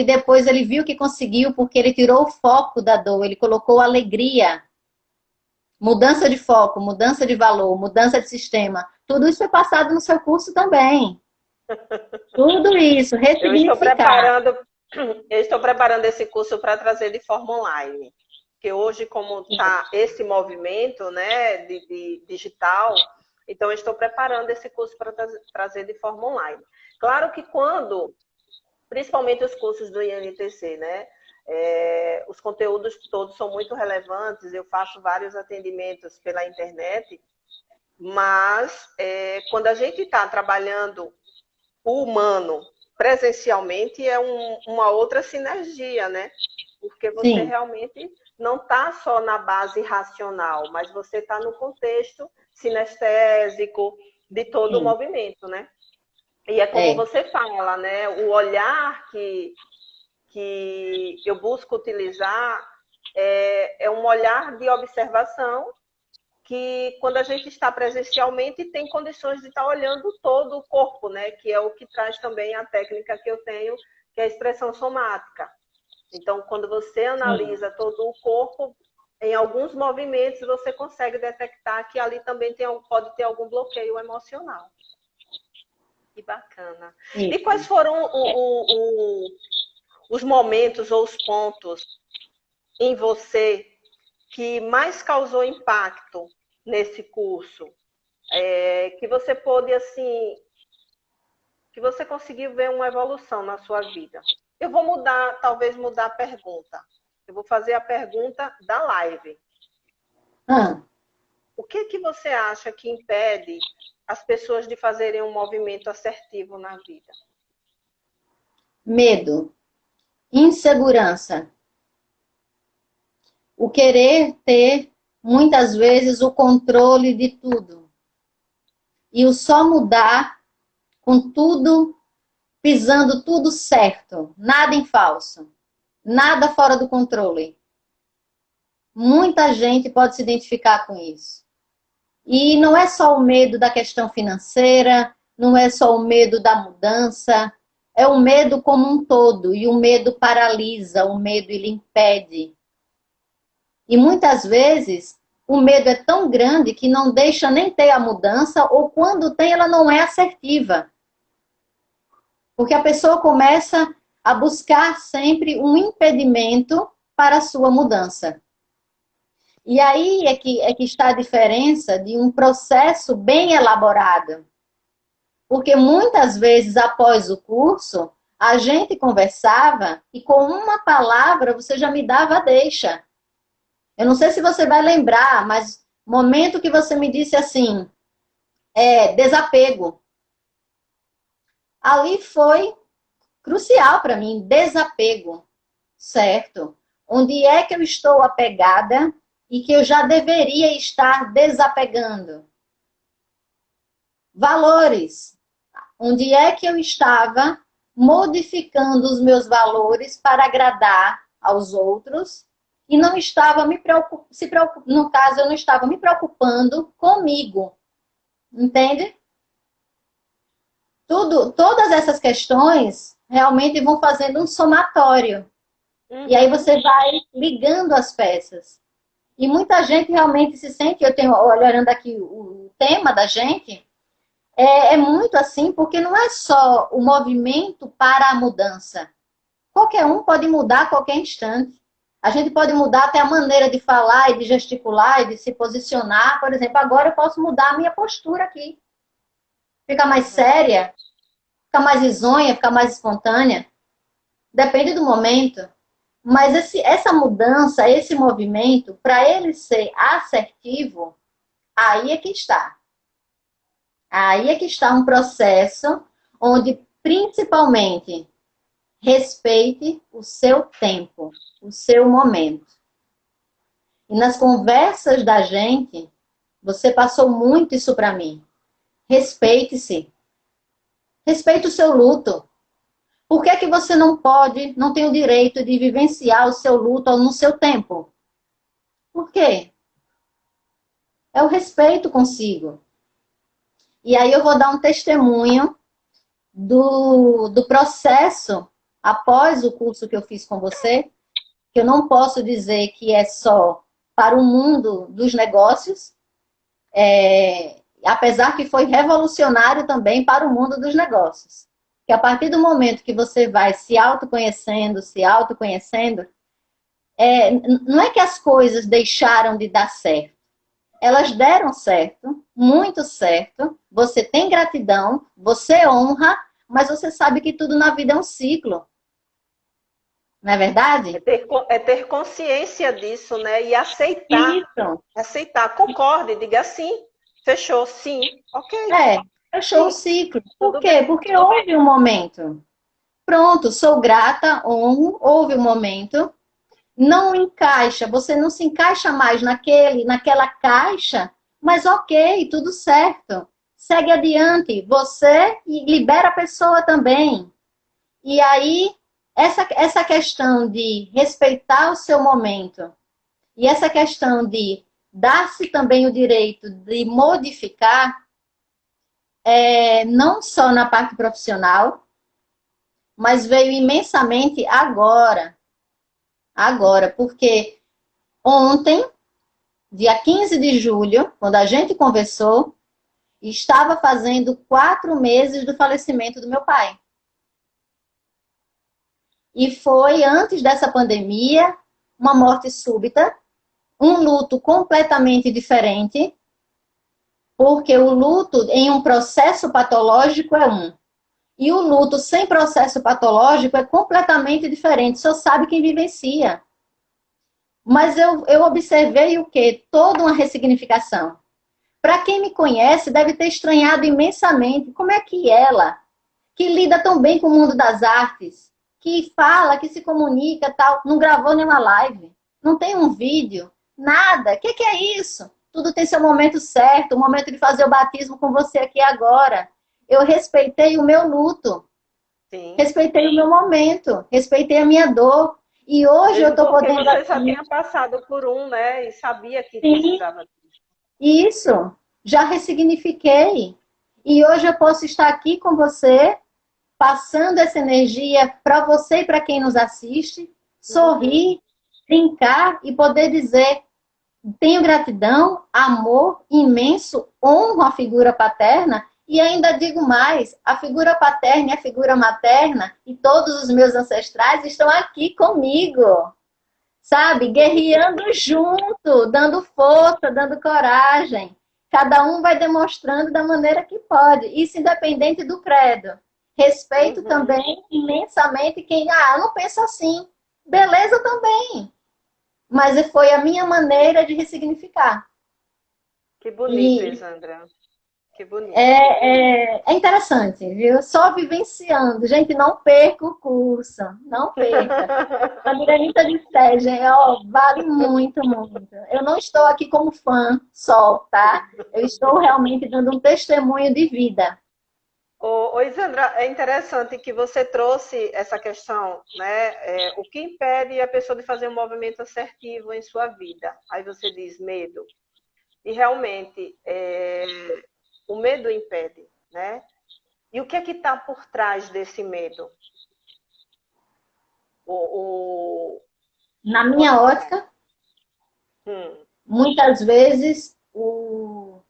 depois ele viu que conseguiu porque ele tirou o foco da dor, ele colocou alegria. Mudança de foco, mudança de valor, mudança de sistema. Tudo isso é passado no seu curso também. Tudo isso, ressignificar. Eu estou preparando esse curso para trazer de forma online. Porque hoje, como está esse movimento, né, de digital, Então, eu estou preparando esse curso para trazer de forma online. Claro que quando, principalmente os cursos do INTC, né? Os conteúdos todos são muito relevantes, eu faço vários atendimentos pela internet, mas quando a gente está trabalhando o humano presencialmente, é uma outra sinergia, né? Porque você realmente não está só na base racional, mas você está no contexto sinestésico de todo o movimento, né? E é como você fala, né? O olhar que eu busco utilizar é um olhar de observação que, quando a gente está presencialmente, tem condições de estar olhando todo o corpo, né? Que é o que traz também a técnica que eu tenho, que é a expressão somática. Então, quando você analisa todo o corpo, em alguns movimentos você consegue detectar que ali também pode ter algum bloqueio emocional. Que bacana. E quais foram os momentos ou os pontos em você que mais causou impacto nesse curso? Que você pôde, assim, que você conseguiu ver uma evolução na sua vida? Eu vou talvez mudar a pergunta. Eu vou fazer a pergunta da live. O que você acha que impede as pessoas de fazerem um movimento assertivo na vida? Medo, insegurança, o querer ter, muitas vezes, o controle de tudo. E o só mudar com tudo, pisando tudo certo, nada em falso, nada fora do controle. Muita gente pode se identificar com isso. E não é só o medo da questão financeira, não é só o medo da mudança, é o medo como um todo. E o medo paralisa, o medo ele impede. E muitas vezes o medo é tão grande que não deixa nem ter a mudança, ou quando tem, ela não é assertiva. Porque a pessoa começa a buscar sempre um impedimento para a sua mudança. E aí é que está a diferença de um processo bem elaborado. Porque muitas vezes, após o curso, a gente conversava e com uma palavra você já me dava a deixa. Eu não sei se você vai lembrar, mas momento que você me disse assim, desapego. Ali foi crucial para mim, desapego, certo? Onde é que eu estou apegada e que eu já deveria estar desapegando? Valores. Onde é que eu estava modificando os meus valores para agradar aos outros e não estava no caso, eu não estava me preocupando comigo. Entende? Todas essas questões realmente vão fazendo um somatório. E aí você vai ligando as peças. E muita gente realmente se sente, eu tenho, olhando aqui o tema da gente, é muito assim, porque não é só o movimento para a mudança. Qualquer um pode mudar a qualquer instante. A gente pode mudar até a maneira de falar e de gesticular e de se posicionar. Por exemplo, agora eu posso mudar a minha postura aqui. Ficar mais séria, ficar mais risonha, ficar mais espontânea. Depende do momento. Mas essa mudança, esse movimento, para ele ser assertivo, aí é que está. Aí é que está um processo onde, principalmente, respeite o seu tempo, o seu momento. E nas conversas da gente, você passou muito isso para mim. Respeite-se. Respeite o seu luto. Por que é que você não tem o direito de vivenciar o seu luto no seu tempo? Por quê? É o respeito consigo. E aí eu vou dar um testemunho do processo após o curso que eu fiz com você, que eu não posso dizer que é só para o mundo dos negócios, apesar que foi revolucionário também para o mundo dos negócios. Que a partir do momento que você vai se autoconhecendo, não é que as coisas deixaram de dar certo. elas deram certo, muito certo, você tem gratidão, você honra, mas você sabe que tudo na vida é um ciclo. Não é verdade? É ter consciência disso, né? E aceitar. Isso. Aceitar. Concorde, diga sim. Fechou, sim. Ok. Fechou o Sim. ciclo. Por Tudo quê? bem. Porque houve um momento. Pronto, sou grata, honro, houve um momento. Não encaixa, você não se encaixa mais naquela caixa, mas ok, tudo certo. Segue adiante, você e libera a pessoa também. E aí, essa questão de respeitar o seu momento e essa questão de dar-se também o direito de modificar, não só na parte profissional, mas veio imensamente agora. Agora, porque ontem, dia 15 de julho, quando a gente conversou, estava fazendo 4 meses do falecimento do meu pai. E foi antes dessa pandemia, uma morte súbita, um luto completamente diferente, porque o luto em um processo patológico é um. E o luto sem processo patológico é completamente diferente, só sabe quem vivencia. Mas eu observei o quê? Toda uma ressignificação. Para quem me conhece, deve ter estranhado imensamente como é que ela, que lida tão bem com o mundo das artes, que fala, que se comunica, tal, não gravou nenhuma live, não tem um vídeo, nada. O que é isso? Tudo tem seu momento certo, o momento de fazer o batismo com você aqui agora. Eu respeitei o meu luto, Sim. respeitei o meu momento, respeitei a minha dor. E hoje eu estou podendo... Você já tinha passado por um, né? E sabia que Sim, precisava disso. isso, já ressignifiquei. E hoje eu posso estar aqui com você, passando essa energia para você e para quem nos assiste, sorrir, brincar e poder dizer: tenho gratidão, amor imenso, honro a figura paterna e ainda digo mais, a figura paterna e a figura materna e todos os meus ancestrais estão aqui comigo, sabe? Guerreando junto, dando força, dando coragem. Cada um vai demonstrando da maneira que pode, isso independente do credo. Respeito também imensamente quem, eu não penso assim. Beleza também. Mas foi a minha maneira de ressignificar. Que bonito, Elisandra. Que bonito. É interessante, viu? Só vivenciando. Gente, não perca o curso. Não perca. A Miranita de Sé, gente, vale muito, muito. Eu não estou aqui como fã só, tá? Eu estou realmente dando um testemunho de vida. Ô, Isandra, é interessante que você trouxe essa questão, né? O que impede a pessoa de fazer um movimento assertivo em sua vida? Aí você diz medo. E realmente, o medo impede, né? E o que é que está por trás desse medo? Na minha ótica, muitas vezes, o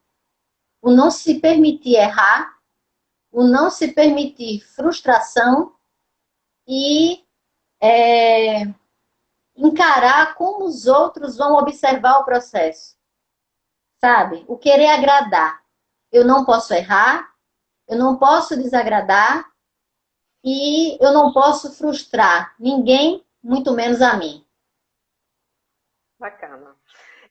não se permitir errar, o não se permitir frustração e encarar como os outros vão observar o processo. Sabe? O querer agradar. Eu não posso errar, eu não posso desagradar e eu não posso frustrar ninguém, muito menos a mim. Bacana.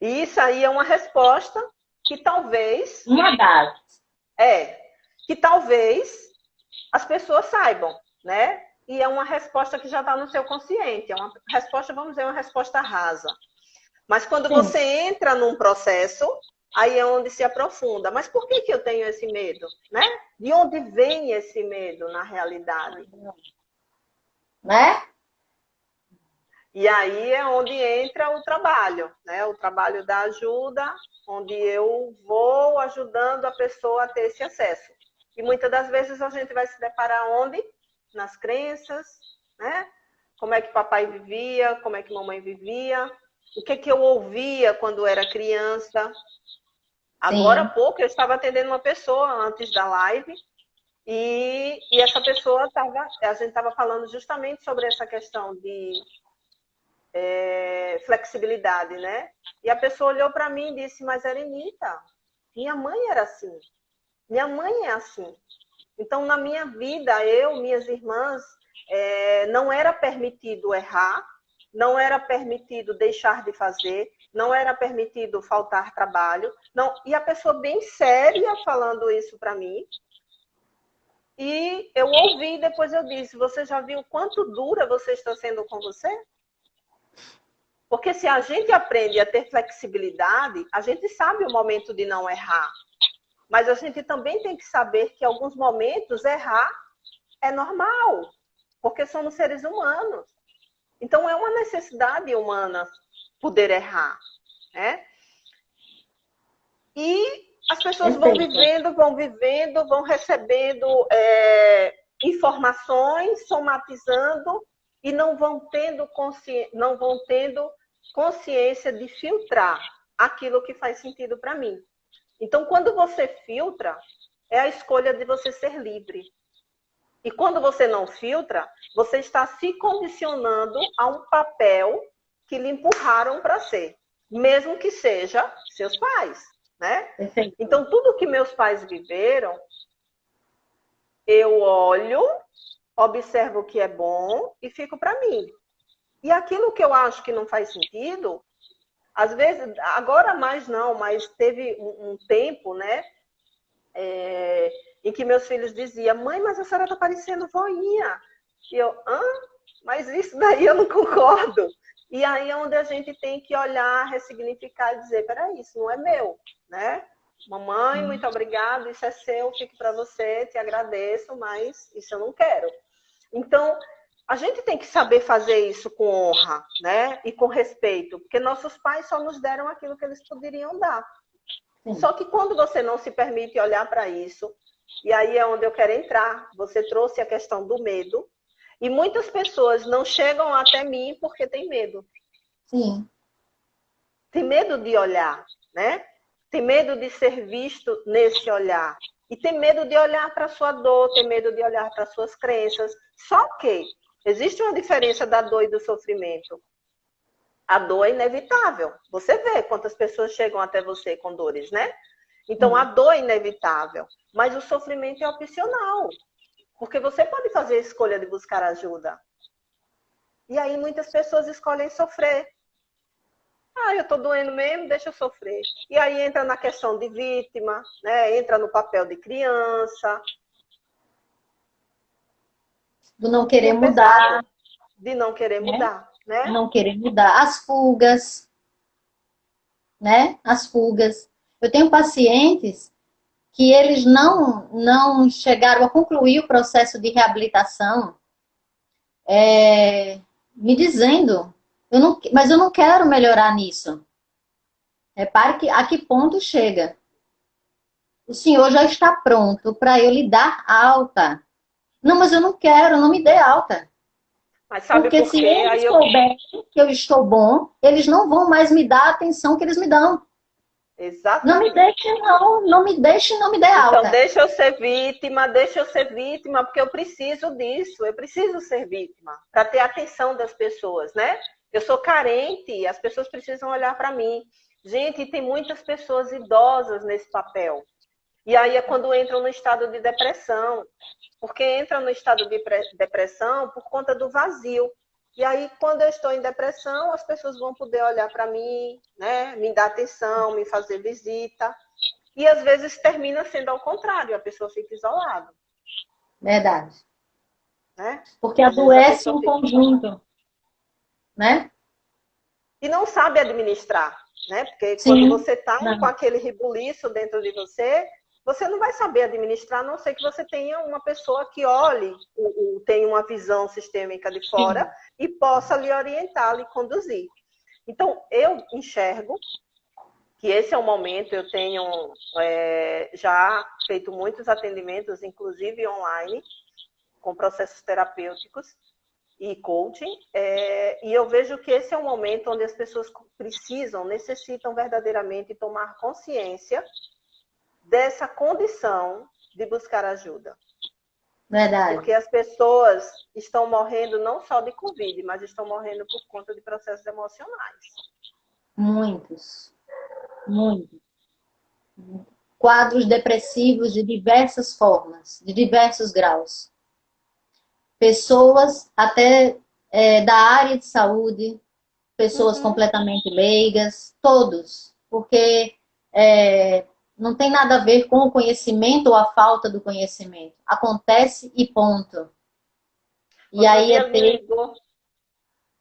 E isso aí é uma resposta que talvez... Uma das. Que talvez as pessoas saibam, né? E é uma resposta que já está no seu consciente. É uma resposta, vamos dizer, uma resposta rasa. Mas quando você entra num processo, aí é onde se aprofunda. Mas por que eu tenho esse medo, né? De onde vem esse medo na realidade? Né? E aí é onde entra o trabalho, né? O trabalho da ajuda, onde eu vou ajudando a pessoa a ter esse acesso. E muitas das vezes a gente vai se deparar onde? Nas crenças, né? Como é que papai vivia, como é que mamãe vivia, o que eu ouvia quando era criança. Agora há pouco eu estava atendendo uma pessoa antes da live e essa pessoa a gente estava falando justamente sobre essa questão de flexibilidade, né? E a pessoa olhou para mim e disse, mas Elenita, minha mãe era assim, minha mãe é assim. Então, na minha vida, eu, minhas irmãs, não era permitido errar, não era permitido deixar de fazer, não era permitido faltar trabalho. Não, e a pessoa bem séria falando isso para mim. E eu ouvi, depois eu disse, você já viu quanto dura você está sendo com você? Porque se a gente aprende a ter flexibilidade, a gente sabe o momento de não errar. Mas a gente também tem que saber que em alguns momentos errar é normal, porque somos seres humanos. Então é uma necessidade humana poder errar, né? E as pessoas vão vivendo, vão recebendo informações, somatizando e não vão tendo consciência de filtrar aquilo que faz sentido para mim. Então, quando você filtra, é a escolha de você ser livre. E quando você não filtra, você está se condicionando a um papel que lhe empurraram para ser, mesmo que seja seus pais, né? Perfeito. Então, tudo que meus pais viveram, eu olho, observo o que é bom e fico para mim. E aquilo que eu acho que não faz sentido, às vezes, agora mais não, mas teve um tempo, né? Em que meus filhos diziam, mãe, mas a senhora está parecendo voinha. E eu, mas isso daí eu não concordo. E aí é onde a gente tem que olhar, ressignificar e dizer, peraí, isso não é meu, né? Mamãe, muito obrigada, isso é seu, fique para você, te agradeço, mas isso eu não quero. Então, a gente tem que saber fazer isso com honra, né? E com respeito, porque nossos pais só nos deram aquilo que eles poderiam dar. Sim. Só que quando você não se permite olhar para isso, e aí é onde eu quero entrar, você trouxe a questão do medo, e muitas pessoas não chegam até mim porque tem medo. Sim. Tem medo de olhar, né? Tem medo de ser visto nesse olhar. E tem medo de olhar para a sua dor, tem medo de olhar para as suas crenças. Só que existe uma diferença da dor e do sofrimento. A dor é inevitável. Você vê quantas pessoas chegam até você com dores, né? Então, a dor é inevitável. Mas o sofrimento é opcional. Porque você pode fazer a escolha de buscar ajuda. E aí muitas pessoas escolhem sofrer. Eu tô doendo mesmo, deixa eu sofrer. E aí entra na questão de vítima, né? Entra no papel de criança. Do não querer mudar. De não querer mudar, né? Não querer mudar. As fugas, né? As fugas. Eu tenho pacientes que eles não chegaram a concluir o processo de reabilitação, me dizendo, mas eu não quero melhorar nisso. Repare a que ponto chega. O senhor já está pronto para eu lhe dar alta. Não, mas eu não quero, não me dê alta. Mas sabe porque se eles souberem que eu estou bom, eles não vão mais me dar a atenção que eles me dão. Exatamente. Não me deixe, não me deixe, não me dê alta. Então, deixa eu ser vítima, porque eu preciso disso, eu preciso ser vítima, para ter a atenção das pessoas, né? Eu sou carente, as pessoas precisam olhar para mim. Gente, tem muitas pessoas idosas nesse papel. E aí é quando entram no estado de depressão, porque entram no estado de depressão por conta do vazio. E aí, quando eu estou em depressão, as pessoas vão poder olhar para mim, né? Me dar atenção, me fazer visita. E às vezes termina sendo ao contrário, a pessoa fica isolada. Verdade. Né? Porque adoece um conjunto, né? E não sabe administrar, né? Porque Sim, quando você está com aquele rebuliço dentro de você, você não vai saber administrar, a não ser que você tenha uma pessoa que olhe, tenha uma visão sistêmica de fora. Sim. E possa lhe orientar, lhe conduzir. Então, eu enxergo que esse é o momento, eu tenho já feito muitos atendimentos, inclusive online, com processos terapêuticos e coaching, e eu vejo que esse é o momento onde as pessoas necessitam verdadeiramente tomar consciência dessa condição de buscar ajuda. Verdade. Porque as pessoas estão morrendo não só de Covid, mas estão morrendo por conta de processos emocionais. Muitos. Muitos. Quadros depressivos de diversas formas, de diversos graus. Pessoas até da área de saúde, pessoas completamente leigas, todos. Porque não tem nada a ver com o conhecimento ou a falta do conhecimento. Acontece e ponto. E aí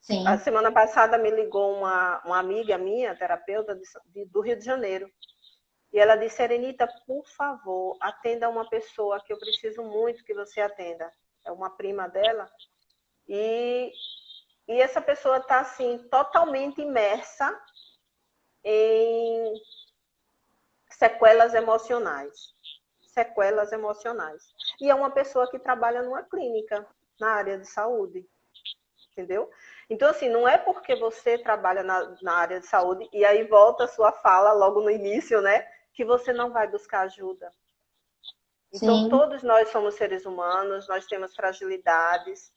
Sim. A semana passada me ligou uma amiga minha, terapeuta do Rio de Janeiro. E ela disse, Serenita, por favor, atenda uma pessoa que eu preciso muito que você atenda. É uma prima dela. E essa pessoa está, assim, totalmente imersa em sequelas emocionais. Sequelas emocionais. E é uma pessoa que trabalha numa clínica, na área de saúde. Entendeu? Então, assim, não é porque você trabalha na área de saúde, e aí volta a sua fala logo no início, né? Que você não vai buscar ajuda. Então, sim, todos nós somos seres humanos, nós temos fragilidades.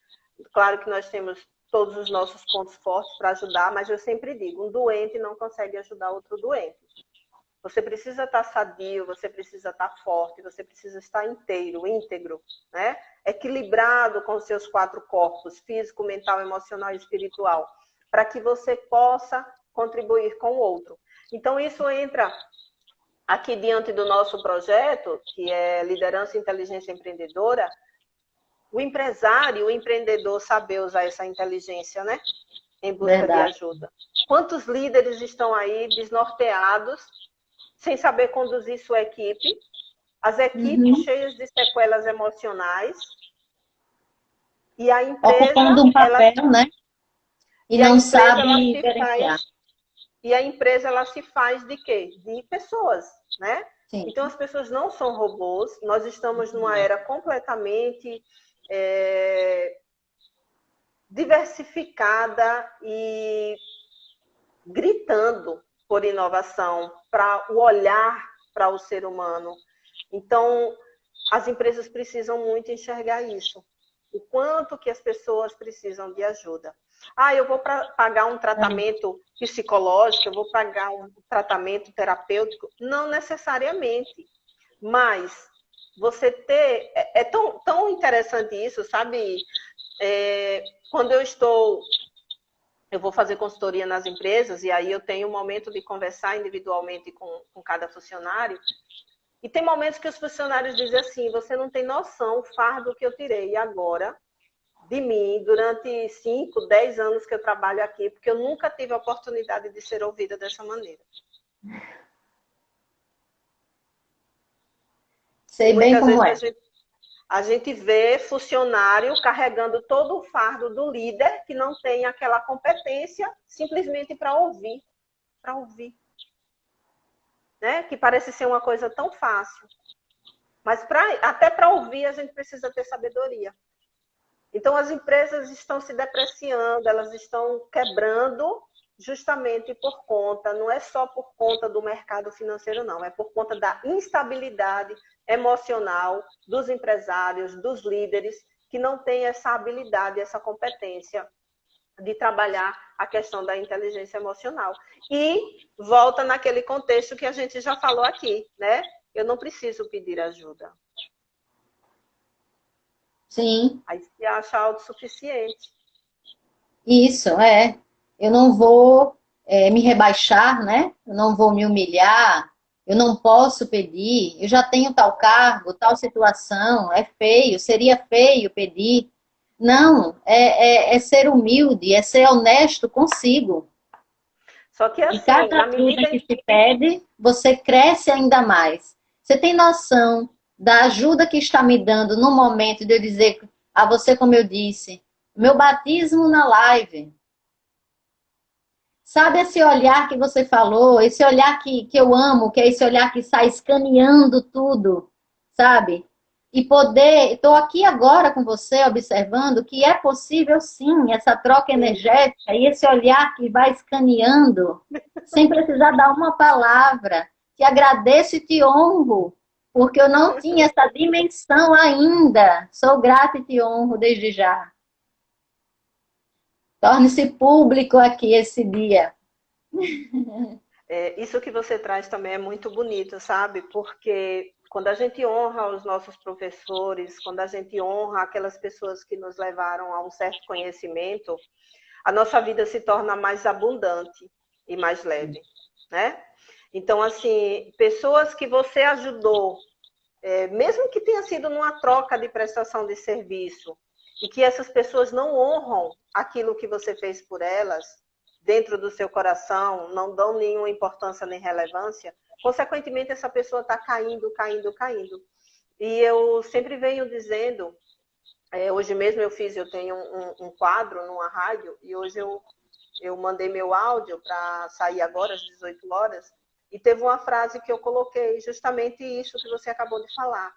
Claro que nós temos todos os nossos pontos fortes para ajudar, mas eu sempre digo, um doente não consegue ajudar outro doente. Você precisa estar sadio, você precisa estar forte, você precisa estar inteiro, íntegro, né? Equilibrado com os seus 4 corpos, físico, mental, emocional e espiritual, para que você possa contribuir com o outro. Então, isso entra aqui diante do nosso projeto, que é Liderança e Inteligência Empreendedora, o empresário, o empreendedor saber usar essa inteligência, né? Em busca de ajuda. Quantos líderes estão aí desnorteados, sem saber conduzir sua equipe, as equipes cheias de sequelas emocionais, e a empresa... Ocupando um papel, né? E não sabe gerenciar. E a empresa, ela se faz de quê? De pessoas, né? Sim. Então, as pessoas não são robôs, nós estamos numa era completamente diversificada e gritando por inovação, para o olhar para o ser humano. Então, as empresas precisam muito enxergar isso. O quanto que as pessoas precisam de ajuda. Eu vou pagar um tratamento psicológico, eu vou pagar um tratamento terapêutico. Não necessariamente. Mas você ter... É tão interessante isso, sabe? Quando eu vou fazer consultoria nas empresas, e aí eu tenho um momento de conversar individualmente com cada funcionário, e tem momentos que os funcionários dizem assim, você não tem noção o fardo que eu tirei agora de mim durante 5, 10 anos que eu trabalho aqui, porque eu nunca tive a oportunidade de ser ouvida dessa maneira. Sei bem como é. A gente vê funcionário carregando todo o fardo do líder que não tem aquela competência simplesmente para ouvir. Para ouvir. Né? Que parece ser uma coisa tão fácil. Mas até para ouvir a gente precisa ter sabedoria. Então as empresas estão se depreciando, elas estão quebrando justamente por conta, não é só por conta do mercado financeiro, não, é por conta da instabilidade emocional dos empresários, dos líderes, que não têm essa habilidade, essa competência de trabalhar a questão da inteligência emocional. E volta naquele contexto que a gente já falou aqui, né? Eu não preciso pedir ajuda. Sim. Aí se acha autossuficiente. Isso, eu não vou me rebaixar, né? Eu não vou me humilhar, eu não posso pedir, eu já tenho tal cargo, tal situação, é feio, seria feio pedir. Não, é ser humilde, é ser honesto consigo. Só que assim, e cada ajuda que se pede, você cresce ainda mais. Você tem noção da ajuda que está me dando no momento de eu dizer a você, como eu disse, meu batismo na live. Sabe esse olhar que você falou, esse olhar que eu amo, que é esse olhar que sai escaneando tudo, sabe? E poder, estou aqui agora com você observando que é possível sim, essa troca energética e esse olhar que vai escaneando, sem precisar dar uma palavra. Te agradeço e te honro porque eu não tinha essa dimensão ainda. Sou grata e te honro desde já. Torne-se público aqui esse dia. Isso que você traz também é muito bonito, sabe? Porque quando a gente honra os nossos professores, quando a gente honra aquelas pessoas que nos levaram a um certo conhecimento, a nossa vida se torna mais abundante e mais leve, né? Então, assim, pessoas que você ajudou, mesmo que tenha sido numa troca de prestação de serviço, e que essas pessoas não honram aquilo que você fez por elas, dentro do seu coração, não dão nenhuma importância nem relevância, consequentemente essa pessoa está caindo, caindo, caindo. E eu sempre venho dizendo, hoje mesmo eu tenho um quadro numa rádio, e hoje eu mandei meu áudio para sair agora às 18 horas, e teve uma frase que eu coloquei, justamente isso que você acabou de falar.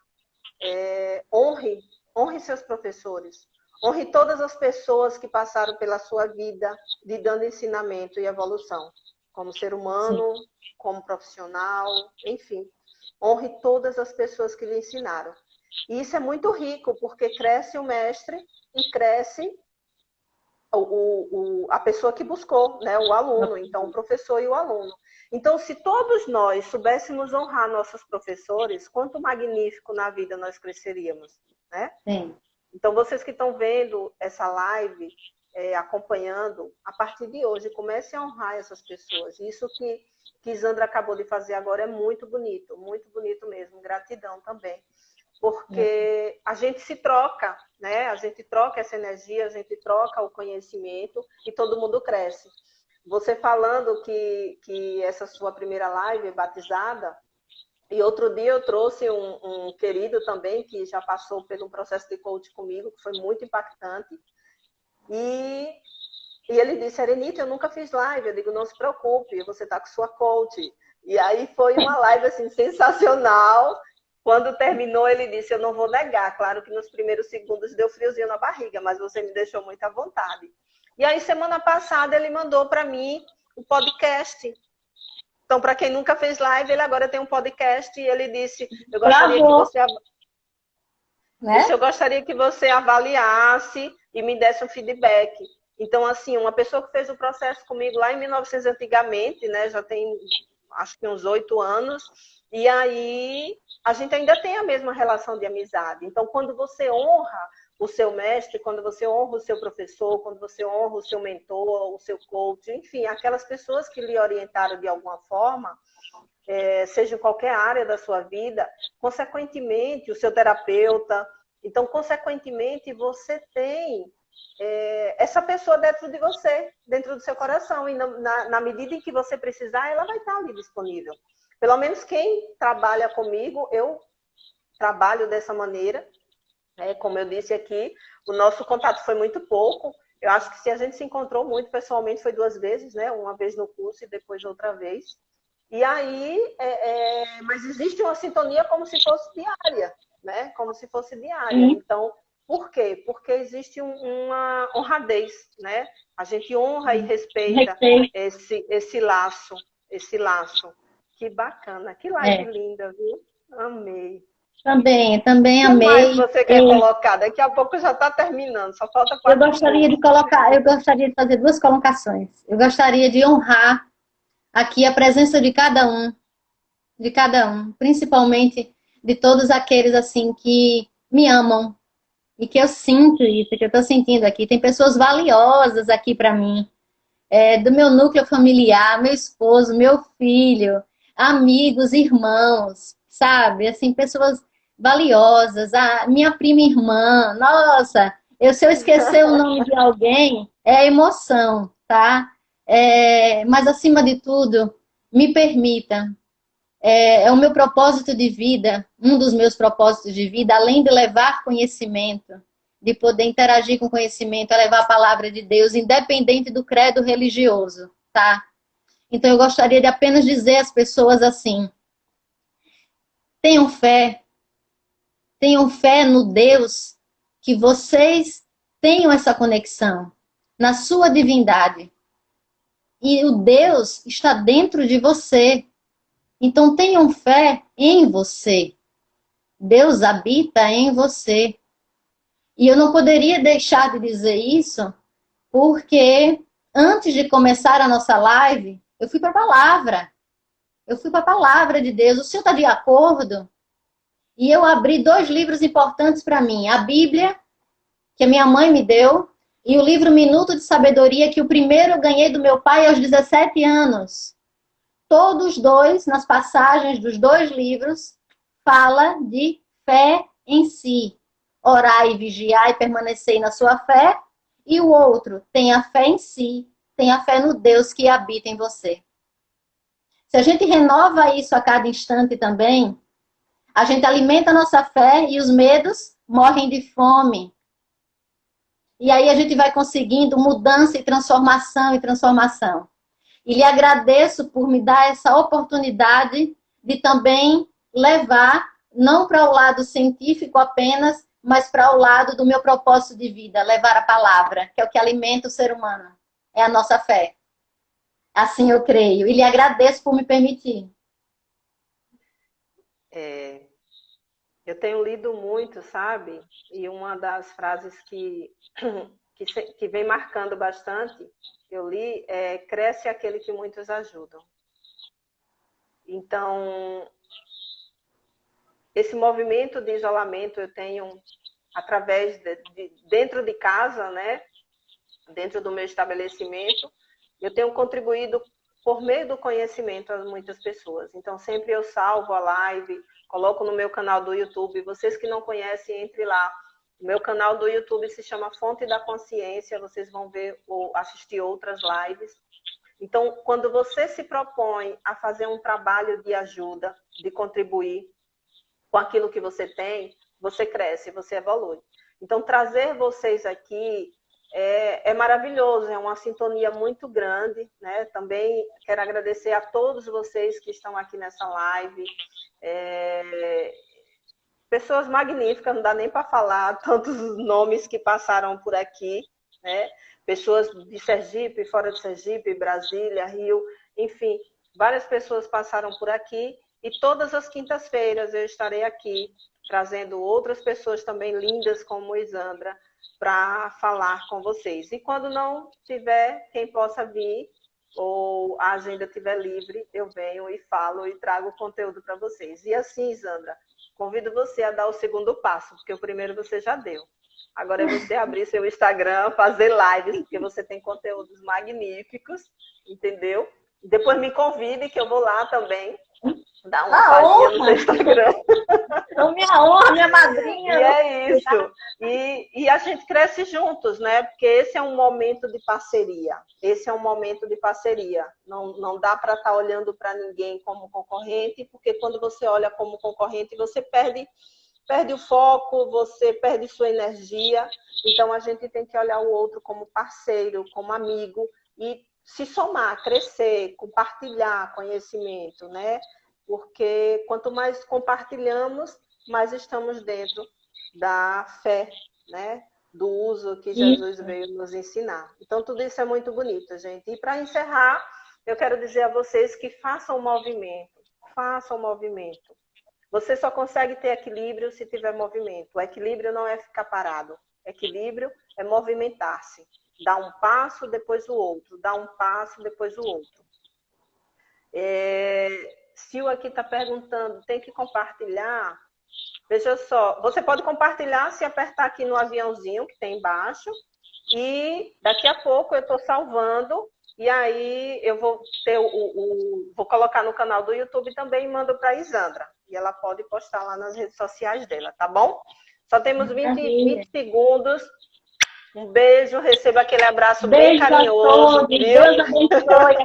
Honre seus professores. Honre todas as pessoas que passaram pela sua vida, lhe dando ensinamento e evolução. Como ser humano, sim, como profissional, enfim. Honre todas as pessoas que lhe ensinaram. E isso é muito rico, porque cresce o mestre e cresce a pessoa que buscou, né? O aluno. Então, o professor e o aluno. Então, se todos nós soubéssemos honrar nossos professores, quanto magnífico na vida nós cresceríamos, né? Sim. Então, vocês que estão vendo essa live, acompanhando, a partir de hoje, comecem a honrar essas pessoas. Isso que Zandra acabou de fazer agora é muito bonito mesmo. Gratidão também. Porque a gente se troca, né? A gente troca essa energia, a gente troca o conhecimento e todo mundo cresce. Você falando que essa sua primeira live é batizada, e outro dia eu trouxe um querido também, que já passou por um processo de coach comigo, que foi muito impactante. E ele disse, Erenita, eu nunca fiz live. Eu digo, não se preocupe, você está com sua coach. E aí foi uma live assim, sensacional. Quando terminou, ele disse, eu não vou negar. Claro que nos primeiros segundos deu friozinho na barriga, mas você me deixou muito à vontade. E aí, semana passada, ele mandou para mim um podcast. Então, para quem nunca fez live, ele agora tem um podcast e ele disse, eu gostaria que você... Né? Eu gostaria que você avaliasse e me desse um feedback. Então, assim, uma pessoa que fez o processo comigo lá em 1900 antigamente, né, já tem acho que uns 8 anos, e aí a gente ainda tem a mesma relação de amizade. Então, quando você honra o seu mestre, quando você honra o seu professor, quando você honra o seu mentor, o seu coach, enfim, aquelas pessoas que lhe orientaram de alguma forma, seja em qualquer área da sua vida, consequentemente, o seu terapeuta, então, consequentemente, você tem essa pessoa dentro de você, dentro do seu coração, e na medida em que você precisar, ela vai estar ali disponível. Pelo menos quem trabalha comigo, eu trabalho dessa maneira. Como eu disse aqui, o nosso contato foi muito pouco. Eu acho que se a gente se encontrou muito pessoalmente foi 2 vezes, né? Uma vez no curso e depois outra vez. E aí, mas existe uma sintonia como se fosse diária, né? Como se fosse diária. Então, por quê? Porque existe uma honradez, né? A gente honra e respeita esse laço. Que bacana, que live linda, viu? Amei. Também amei. O que mais você quer colocar? Daqui a pouco já está terminando, só falta 4 minutos. Eu gostaria de fazer 2 colocações. Eu gostaria de honrar aqui a presença de cada um, principalmente de todos aqueles assim que me amam e que eu sinto isso, que eu estou sentindo aqui. Tem pessoas valiosas aqui para mim, do meu núcleo familiar, meu esposo, meu filho, amigos, irmãos, sabe? Assim, pessoas valiosas, a minha prima irmã, nossa, se eu esquecer o nome de alguém, é emoção, tá? Mas acima de tudo, me permita, é o meu propósito de vida, um dos meus propósitos de vida, além de levar conhecimento, de poder interagir com conhecimento, é levar a palavra de Deus, independente do credo religioso, tá? Então eu gostaria de apenas dizer às pessoas assim, tenham fé no Deus, que vocês tenham essa conexão, na sua divindade. E o Deus está dentro de você. Então tenham fé em você. Deus habita em você. E eu não poderia deixar de dizer isso, porque antes de começar a nossa live, eu fui para a palavra. Eu fui para a palavra de Deus. O senhor está de acordo? E eu abri 2 livros importantes para mim. A Bíblia, que a minha mãe me deu, e o livro Minuto de Sabedoria, que o primeiro eu ganhei do meu pai aos 17 anos. Todos 2, nas passagens dos 2 livros, fala de fé em si. Orai, vigiai e permanecei na sua fé. E o outro, tenha fé em si, tenha fé no Deus que habita em você. Se a gente renova isso a cada instante também, a gente alimenta a nossa fé e os medos morrem de fome. E aí a gente vai conseguindo mudança e transformação e transformação. E lhe agradeço por me dar essa oportunidade de também levar, não para o lado científico apenas, mas para o lado do meu propósito de vida, levar a palavra, que é o que alimenta o ser humano. É a nossa fé. Assim eu creio. E lhe agradeço por me permitir. Eu tenho lido muito, sabe? E uma das frases que vem marcando bastante, eu li, é: cresce aquele que muitos ajudam. Então, esse movimento de isolamento eu tenho através dentro de casa, né? Dentro do meu estabelecimento, eu tenho contribuído por meio do conhecimento a muitas pessoas. Então, sempre eu salvo a live, coloco no meu canal do YouTube. Vocês que não conhecem, entre lá. O meu canal do YouTube se chama Fonte da Consciência. Vocês vão ver ou assistir outras lives. Então, quando você se propõe a fazer um trabalho de ajuda, de contribuir com aquilo que você tem, você cresce, você evolui. Então, trazer vocês aqui é maravilhoso, é uma sintonia muito grande, né? Também quero agradecer a todos vocês que estão aqui nessa live. Pessoas magníficas, não dá nem para falar tantos nomes que passaram por aqui, né? Pessoas de Sergipe, fora de Sergipe, Brasília, Rio, enfim, várias pessoas passaram por aqui. E todas as quintas-feiras eu estarei aqui, trazendo outras pessoas também lindas como Isandra, para falar com vocês. E quando não tiver quem possa vir, ou a agenda estiver livre, eu venho e falo e trago conteúdo para vocês. E assim, Isandra, convido você a dar o segundo passo, porque o primeiro você já deu. Agora é você abrir seu Instagram, fazer lives, porque você tem conteúdos magníficos, entendeu? Depois me convide, que eu vou lá também dar uma palhinha no seu Instagram. Então, minha honra, minha madrinha. E é isso. E a gente cresce juntos, né? Porque esse é um momento de parceria. Esse é um momento de parceria. Não dá para estar olhando para ninguém como concorrente, porque quando você olha como concorrente, você perde o foco, você perde sua energia. Então, a gente tem que olhar o outro como parceiro, como amigo e se somar, crescer, compartilhar conhecimento, né? Porque quanto mais compartilhamos, mais estamos dentro da fé, né? Do uso que Jesus veio nos ensinar. Então, tudo isso é muito bonito, gente. E para encerrar, eu quero dizer a vocês que façam um movimento. Façam um movimento. Você só consegue ter equilíbrio se tiver movimento. O equilíbrio não é ficar parado. Equilíbrio é movimentar-se. Dar um passo, depois o outro. Dar um passo, depois o outro. Sil aqui está perguntando, tem que compartilhar? Veja só, você pode compartilhar se apertar aqui no aviãozinho que tem embaixo. E daqui a pouco eu estou salvando. E aí eu vou ter vou colocar no canal do YouTube também e mando para a Isandra. E ela pode postar lá nas redes sociais dela, tá bom? Só temos 20 segundos. Um beijo, receba aquele abraço bem carinhoso. Deus abençoe.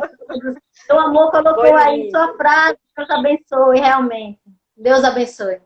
Seu amor colocou aí sua frase. Deus abençoe, realmente. Deus abençoe.